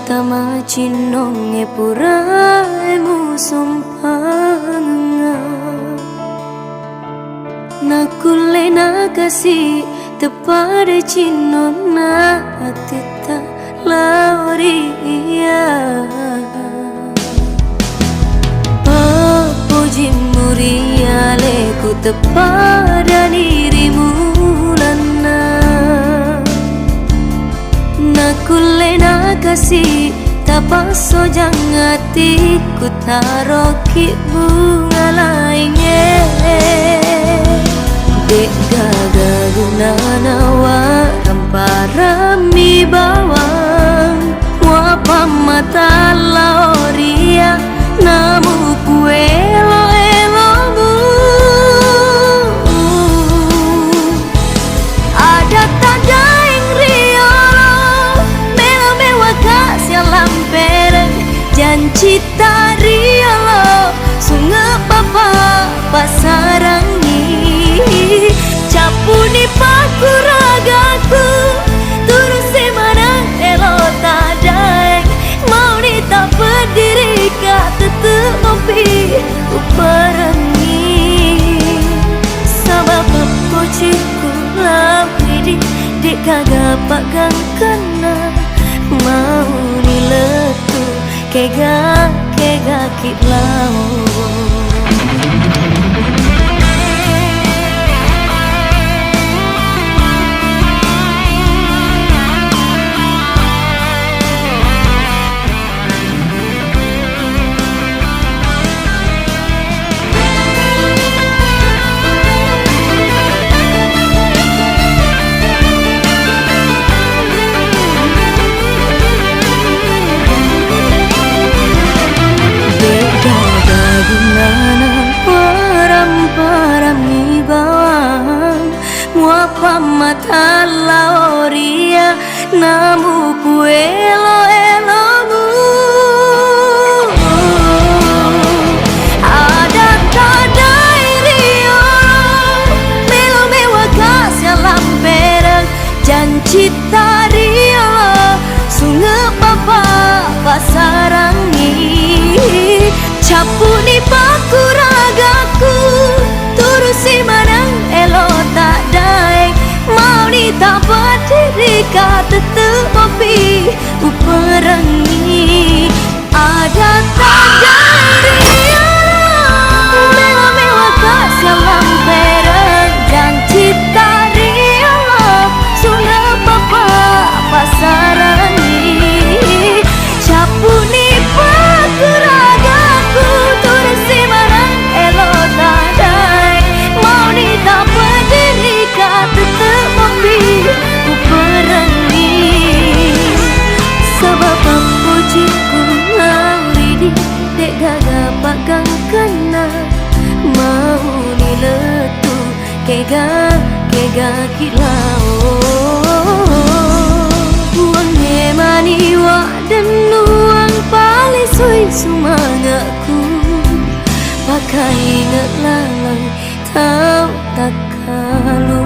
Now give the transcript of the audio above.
tama cinong e pura emu sompanga nakule na kasi tepada cinon na atita lauria papuji muria leku tepada dirimu lana nakule na kasi tapaso jangatiku taroki bunga lainnya dek gaga gunana waram parami bawang wapa mata lauria namu kuelo elomu ada tanda yang riolo mela mewa kasih lampereng janji tariolo sungai papa pasarangi capuni paku ragaku turun semanang elo tadaeng mau nita berdiri kak tetep ngopi uparangi sama pepociku lawidi dek kagak pagang kena mau niletu kega kitlau mata lauria namu kuelo elomu ada tadai riolo melo mewa kasih lamperang janji tariolo sungai papa pasarangi capuni paku ragaku turusi manang elo tak daeng mau nita berdiri kak tetep ngopi uparangi ada tanda riolo mewah-mewah kasih lampereng janji tariolo sungai papa pasarangi capuni paku ragaku turusi manang elo tak daeng mau nita berdiri kak tetep ngopi uparangi sebab pujiku lawidi dek gagak pagang kena mau niletu kega kilau uang hemani wak dan uang palisui semangatku pakai ingat lalai tau tak kalu